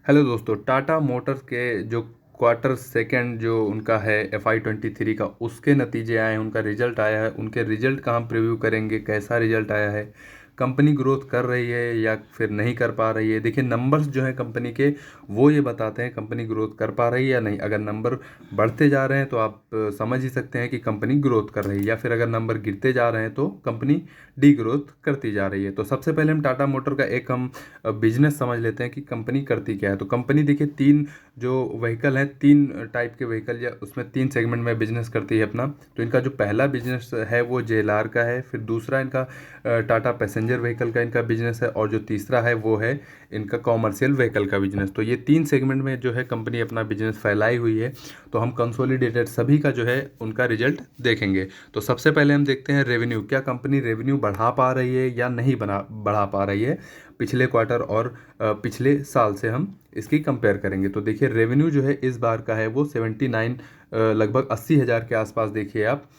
Hello दोस्तों, Tata Motors के जो क्वार्टर सेकंड जो उनका है FY23 का, उसके नतीजे आए हैं, उनका रिजल्ट आया है। उनके रिजल्ट का हम प्रीव्यू करेंगे, कैसा रिजल्ट आया है, कंपनी ग्रोथ कर रही है या फिर नहीं कर पा रही है। देखिए, नंबर्स जो हैं कंपनी के, वो ये बताते हैं कंपनी ग्रोथ कर पा रही है या नहीं। अगर नंबर बढ़ते जा रहे हैं तो आप समझ ही सकते हैं कि कंपनी ग्रोथ कर रही है, या फिर अगर नंबर गिरते जा रहे हैं तो कंपनी डी ग्रोथ करती जा रही है। तो सबसे पहले हम टाटा मोटर का एक हम बिजनेस समझ लेते हैं कि कंपनी करती क्या है। तो कंपनी देखिए, तीन जो व्हीकल हैं, तीन टाइप के व्हीकल, या उसमें तीन सेगमेंट में बिजनेस करती है अपना। तो इनका जो पहला बिजनेस है वो JLR का है, फिर दूसरा इनका टाटा पैसेंजर व्हीकल का इनका बिजनेस है, और जो तीसरा है वो है इनका कॉमर्शियल व्हीकल का बिजनेस। तो ये तीन सेगमेंट में जो है कंपनी अपना बिजनेस फैलाई हुई है। तो हम कंसोलिडेटेड सभी का जो है उनका रिजल्ट देखेंगे। तो सबसे पहले हम देखते हैं रेवेन्यू, क्या कंपनी रेवेन्यू बढ़ा पा रही है या नहीं बढ़ा पा रही है। पिछले क्वार्टर और पिछले साल से हम इसकी कंपेयर करेंगे। तो देखिए, रेवेन्यू जो है इस बार का है वो 79 लगभग 80,000 के आसपास देखिए आप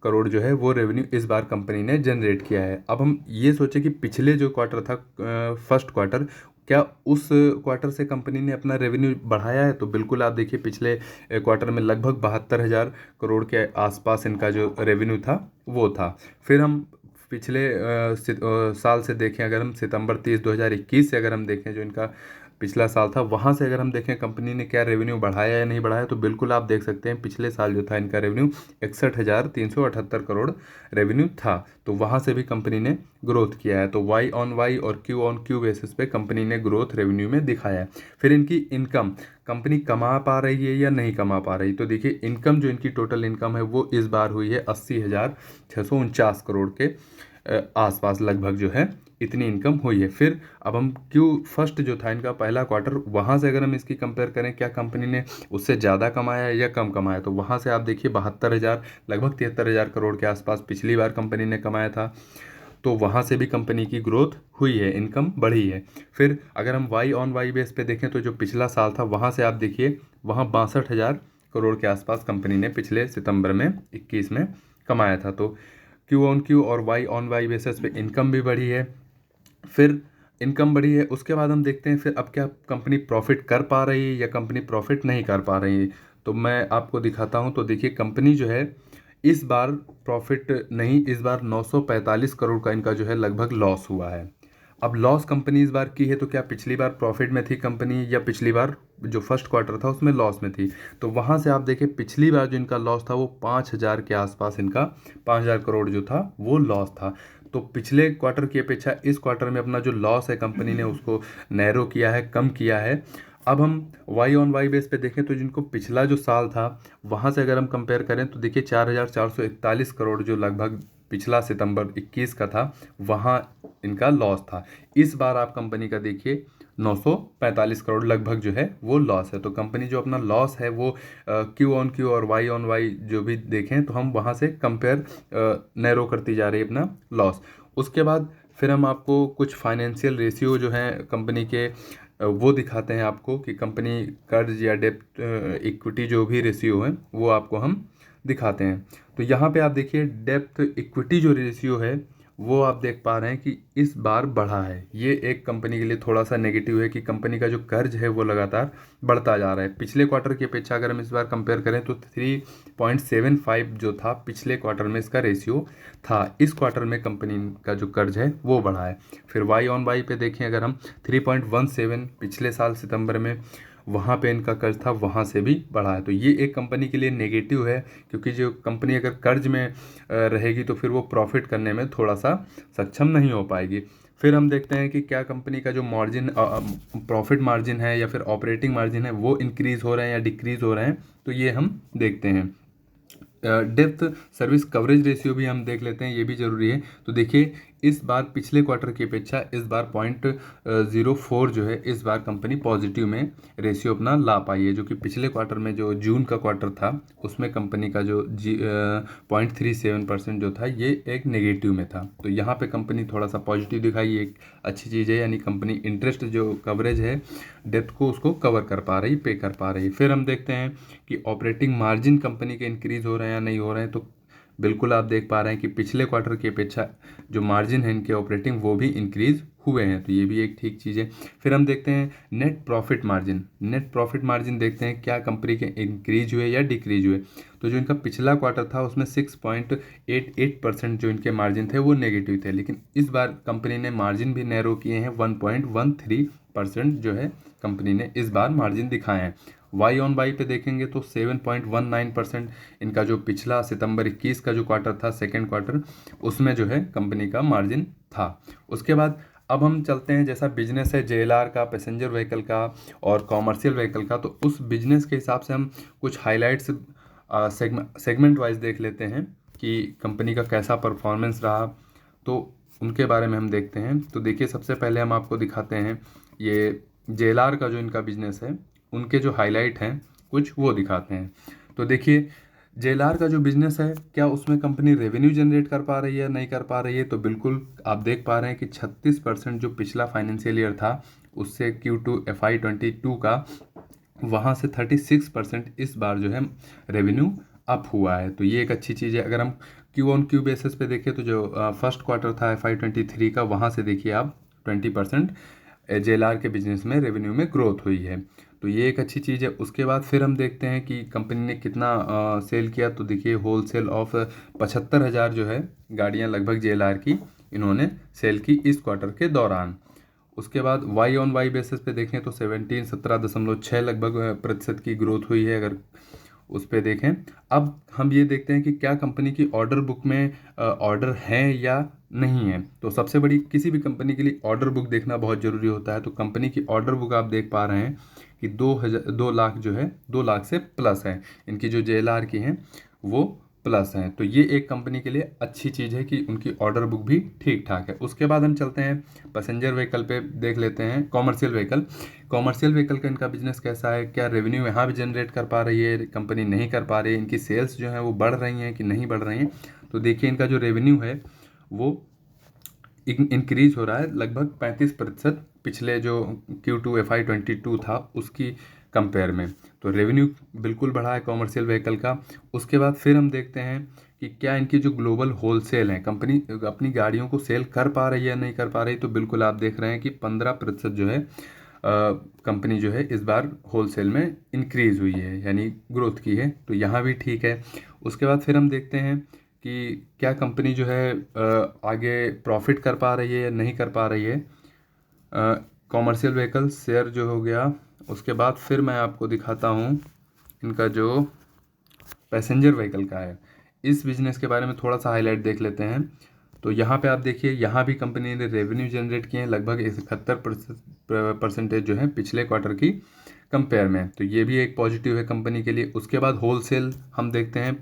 करोड़ जो है वो रेवेन्यू इस बार कंपनी ने जनरेट किया है। अब हम ये सोचें कि पिछले जो क्वार्टर था, फर्स्ट क्वार्टर, क्या उस क्वार्टर से कंपनी ने अपना रेवेन्यू बढ़ाया है? तो बिल्कुल, आप देखिए पिछले क्वार्टर में लगभग 72,000 करोड़ के आसपास इनका जो रेवेन्यू था वो था। फिर हम पिछले साल से देखें, अगर हम सितंबर 30 2021 से अगर हम देखें, जो इनका पिछला साल था, वहाँ से अगर हम देखें कंपनी ने क्या रेवेन्यू बढ़ाया या नहीं बढ़ाया, तो बिल्कुल आप देख सकते हैं पिछले साल जो था इनका रेवेन्यू 61,378 करोड़ रेवेन्यू था। तो वहाँ से भी कंपनी ने ग्रोथ किया है। तो वाई ऑन वाई और क्यू ऑन क्यू बेसिस पे कंपनी ने ग्रोथ रेवेन्यू में दिखाया है। फिर इनकी इनकम, कंपनी कमा पा रही है या नहीं कमा पा रही। तो देखिए, इनकम जो इनकी टोटल इनकम है वो इस बार हुई है 80,649 करोड़ के आसपास लगभग जो है इतनी इनकम हुई है। फिर अब हम क्यू फर्स्ट जो था इनका पहला क्वार्टर, वहाँ से अगर हम इसकी कंपेयर करें, क्या कंपनी ने उससे ज़्यादा कमाया है या कम कमाया, तो वहाँ से आप देखिए 72,000 लगभग 73,000 करोड़ के आसपास पिछली बार कंपनी ने कमाया था। तो वहाँ से भी कंपनी की ग्रोथ हुई है, इनकम बढ़ी है। फिर अगर हम वाई ऑन वाई बेस पे देखें, तो जो पिछला साल था वहाँ से आप देखिए वहाँ 62,000 करोड़ के आसपास कंपनी ने पिछले सितंबर में 21 में कमाया था। तो क्यू ऑन क्यू और वाई ऑन वाई बेसिस पे इनकम भी बढ़ी है। फिर इनकम बढ़ी है, उसके बाद हम देखते हैं फिर अब क्या कंपनी प्रॉफिट कर पा रही है या कंपनी प्रॉफिट नहीं कर पा रही है। तो मैं आपको दिखाता हूं। तो देखिए, कंपनी जो है इस बार प्रॉफिट नहीं, इस बार 945 करोड़ का इनका जो है लगभग लॉस हुआ है। अब लॉस कंपनी इस बार की है, तो क्या पिछली बार प्रॉफिट में थी कंपनी, या पिछली बार जो फर्स्ट क्वार्टर था उसमें लॉस में थी। तो वहाँ से आप देखिए पिछली बार जो इनका लॉस था वो 5,000 के आसपास, इनका 5,000 करोड़ जो था वो लॉस था। तो पिछले क्वार्टर की अपेक्षा इस क्वार्टर में अपना जो लॉस है कंपनी ने उसको नैरो किया है, कम किया है। अब हम वाई ऑन वाई बेस पे देखें, तो जिनको पिछला जो साल था वहाँ से अगर हम कंपेयर करें, तो देखिए 4,441 करोड़ जो लगभग पिछला सितंबर 21 का था, वहाँ इनका लॉस था। इस बार आप कंपनी का देखिए 945 करोड़ लगभग जो है वो लॉस है। तो कंपनी जो अपना लॉस है वो क्यू ऑन क्यू और वाई ऑन वाई जो भी देखें, तो हम वहाँ से कंपेयर नैरो करती जा रही है अपना लॉस। उसके बाद फिर हम आपको कुछ फाइनेंशियल रेशियो जो हैं कंपनी के वो दिखाते हैं आपको, कि कंपनी कर्ज या डेब्ट इक्विटी जो भी रेशियो है वो आपको हम दिखाते हैं। तो यहाँ पे आप देखिए डेब्ट इक्विटी जो रेशियो है वो आप देख पा रहे हैं कि इस बार बढ़ा है। ये एक कंपनी के लिए थोड़ा सा नेगेटिव है कि कंपनी का जो कर्ज है वो लगातार बढ़ता जा रहा है। पिछले क्वार्टर की अपेक्षा अगर हम इस बार कंपेयर करें, तो 3.75 जो था पिछले क्वार्टर में इसका रेशियो था, इस क्वार्टर में कंपनी का जो कर्ज है वो बढ़ा है। फिर वाई ऑन वाई पे देखें अगर हम, 3.17 पिछले साल सितंबर में वहाँ पे इनका कर्ज था, वहाँ से भी बढ़ा है। तो ये एक कंपनी के लिए नेगेटिव है, क्योंकि जो कंपनी अगर कर्ज में रहेगी तो फिर वो प्रॉफिट करने में थोड़ा सा सक्षम नहीं हो पाएगी। फिर हम देखते हैं कि क्या कंपनी का जो मार्जिन, प्रॉफिट मार्जिन है या फिर ऑपरेटिंग मार्जिन है, वो इंक्रीज़ हो रहे हैं या डिक्रीज़ हो रहे हैं। तो ये हम देखते हैं। डेप्थ सर्विस कवरेज रेशियो भी हम देख लेते हैं, ये भी ज़रूरी है। तो देखिए, इस बार पिछले क्वार्टर की अपेक्षा इस बार 0.04 जो है इस बार कंपनी पॉजिटिव में रेशियो अपना ला पाई है, जो कि पिछले क्वार्टर में जो जून का क्वार्टर था उसमें कंपनी का जो 0.37% जो था ये एक नेगेटिव में था। तो यहाँ पे कंपनी थोड़ा सा पॉजिटिव दिखाई, एक अच्छी चीज़ है, यानी कंपनी इंटरेस्ट जो कवरेज है डेप्थ को उसको कवर कर पा रही, पे कर पा रही। फिर हम देखते हैं कि ऑपरेटिंग मार्जिन कंपनी के इंक्रीज़ हो रहे हैं या नहीं हो रहे हैं। तो बिल्कुल आप देख पा रहे हैं कि पिछले क्वार्टर की अपेक्षा जो मार्जिन है इनके ऑपरेटिंग वो भी इंक्रीज हुए हैं, तो ये भी एक ठीक चीज़ है। फिर हम देखते हैं net profit margin. Net profit margin देखते हैं क्या कंपनी के इंक्रीज हुए या डिक्रीज हुए। तो जो इनका पिछला क्वार्टर था उसमें 6.88% जो इनके मार्जिन थे वो नेगेटिव थे, लेकिन इस बार कंपनी ने मार्जिन भी नैरो किए हैं, 1.13% जो है कंपनी ने इस बार मार्जिन दिखाए हैं। वाई ऑन वाई पे देखेंगे तो 7.19% इनका जो पिछला सितंबर 21 का जो क्वार्टर था, सेकेंड क्वार्टर, उसमें जो है कंपनी का मार्जिन था। उसके बाद अब हम चलते हैं, जैसा बिजनेस है जेएलआर का, पैसेंजर व्हीकल का और कॉमर्शियल व्हीकल का, तो उस बिजनेस के हिसाब से हम कुछ हाइलाइट्स सेगमेंट वाइज देख लेते हैं कि कंपनी का कैसा परफॉर्मेंस रहा, तो उनके बारे में हम देखते हैं। तो देखिए सबसे पहले हम आपको दिखाते हैं ये जेएलआर का जो इनका बिजनेस है, उनके जो हाईलाइट हैं कुछ वो दिखाते हैं। तो देखिए जेएलआर का जो बिजनेस है, क्या उसमें कंपनी रेवेन्यू जनरेट कर पा रही है, नहीं कर पा रही है, तो बिल्कुल आप देख पा रहे हैं कि 36% जो पिछला फाइनेंशियल ईयर था उससे Q2 FY22 का, वहाँ से 36% इस बार जो है रेवेन्यू अप हुआ है, तो ये एक अच्छी चीज़ है। अगर हम क्यू ऑन क्यू बेसिस पे देखें तो जो फर्स्ट क्वार्टर था FY23 का, वहाँ से देखिए आप 20% जेएलआर के बिजनेस में रेवेन्यू में ग्रोथ हुई है, तो ये एक अच्छी चीज़ है। उसके बाद फिर हम देखते हैं कि कंपनी ने कितना सेल किया, तो देखिए होल सेल ऑफ 75,000 जो है गाड़ियाँ लगभग जेएलआर की इन्होंने सेल की इस क्वार्टर के दौरान। उसके बाद वाई ऑन वाई बेसिस पे देखें तो 17.6 लगभग प्रतिशत की ग्रोथ हुई है अगर उस पे देखें। अब हम ये देखते हैं कि क्या कंपनी की ऑर्डर बुक में ऑर्डर हैं या नहीं है। तो सबसे बड़ी, किसी भी कंपनी के लिए ऑर्डर बुक देखना बहुत ज़रूरी होता है। तो कंपनी की ऑर्डर बुक आप देख पा रहे हैं कि 2 लाख जो है 2 लाख से प्लस है, इनकी जो जेएलआर की हैं वो प्लस हैं। तो ये एक कंपनी के लिए अच्छी चीज़ है कि उनकी ऑर्डर बुक भी ठीक ठाक है। उसके बाद हम चलते हैं पैसेंजर व्हीकल पे, देख लेते हैं कॉमर्शियल व्हीकल। कॉमर्शियल व्हीकल का इनका बिजनेस कैसा है, क्या रेवेन्यू यहाँ भी जनरेट कर पा रही है कंपनी, नहीं कर पा रही है, इनकी सेल्स जो है वो बढ़ रही हैं कि नहीं बढ़ रही हैं। तो देखिए इनका जो रेवेन्यू है वो इंक्रीज हो रहा है लगभग 35% पिछले जो Q2 FY22 था उसकी कंपेयर में, तो रेवेन्यू बिल्कुल बढ़ा है कॉमर्शियल व्हीकल का। उसके बाद फिर हम देखते हैं कि क्या इनकी जो ग्लोबल होलसेल है, कंपनी अपनी गाड़ियों को सेल कर पा रही है, नहीं कर पा रही, तो बिल्कुल आप देख रहे हैं कि 15% जो है कंपनी जो है इस बार होलसेल में इंक्रीज हुई है, यानी ग्रोथ की है, तो यहाँ भी ठीक है। उसके बाद फिर हम देखते हैं कि क्या कंपनी जो है आगे प्रॉफिट कर पा रही है या नहीं कर पा रही है, कॉमर्शियल व्हीकल शेयर जो हो गया। उसके बाद फिर मैं आपको दिखाता हूँ इनका जो पैसेंजर व्हीकल का है, इस बिजनेस के बारे में थोड़ा सा हाईलाइट देख लेते हैं। तो यहाँ पे आप देखिए, यहाँ भी कंपनी ने रेवेन्यू जनरेट किए हैं लगभग 71% जो है पिछले क्वार्टर की कंपेयर में, तो ये भी एक पॉजिटिव है कंपनी के लिए। उसके बाद होलसेल हम देखते हैं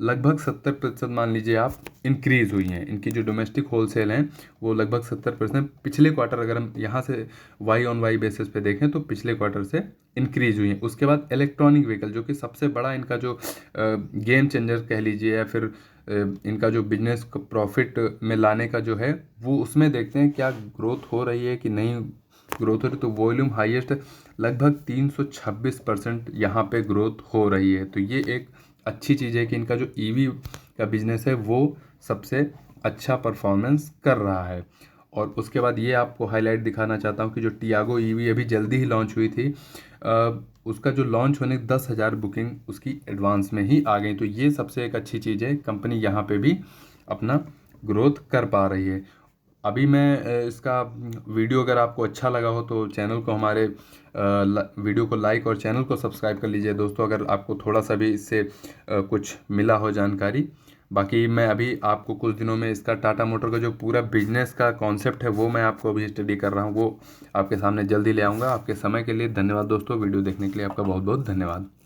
लगभग 70% मान लीजिए आप इंक्रीज़ हुई हैं, इनकी जो डोमेस्टिक होलसेल हैं वो लगभग 70% पिछले क्वार्टर, अगर हम यहाँ से वाई ऑन वाई बेसिस पे देखें तो पिछले क्वार्टर से इंक्रीज़ हुई हैं। उसके बाद इलेक्ट्रॉनिक व्हीकल, जो कि सबसे बड़ा इनका जो गेम चेंजर कह लीजिए या फिर इनका जो बिजनेस को प्रॉफिट में लाने का जो है वो, उसमें देखते हैं क्या ग्रोथ हो रही है कि नहीं ग्रोथ हो रही। तो वॉल्यूम हाईएस्ट लगभग 326% यहाँ पे ग्रोथ हो रही है, तो ये एक अच्छी चीज़ है कि इनका जो ईवी का बिजनेस है वो सबसे अच्छा परफॉर्मेंस कर रहा है। और उसके बाद ये आपको हाईलाइट दिखाना चाहता हूँ कि जो टियागो ईवी अभी जल्दी ही लॉन्च हुई थी, उसका जो लॉन्च होने 10,000 बुकिंग उसकी एडवांस में ही आ गई, तो ये सबसे एक अच्छी चीज़ है, कंपनी यहाँ पे भी अपना ग्रोथ कर पा रही है। अभी मैं इसका वीडियो अगर आपको अच्छा लगा हो तो चैनल को हमारे वीडियो को लाइक और चैनल को सब्सक्राइब कर लीजिए दोस्तों, अगर आपको थोड़ा सा भी इससे कुछ मिला हो जानकारी। बाकी मैं अभी आपको कुछ दिनों में इसका टाटा मोटर का जो पूरा बिजनेस का कॉन्सेप्ट है वो मैं आपको अभी स्टडी कर रहा हूँ, वो आपके सामने जल्दी ले आऊँगा। आपके समय के लिए धन्यवाद दोस्तों, वीडियो देखने के लिए आपका बहुत बहुत धन्यवाद।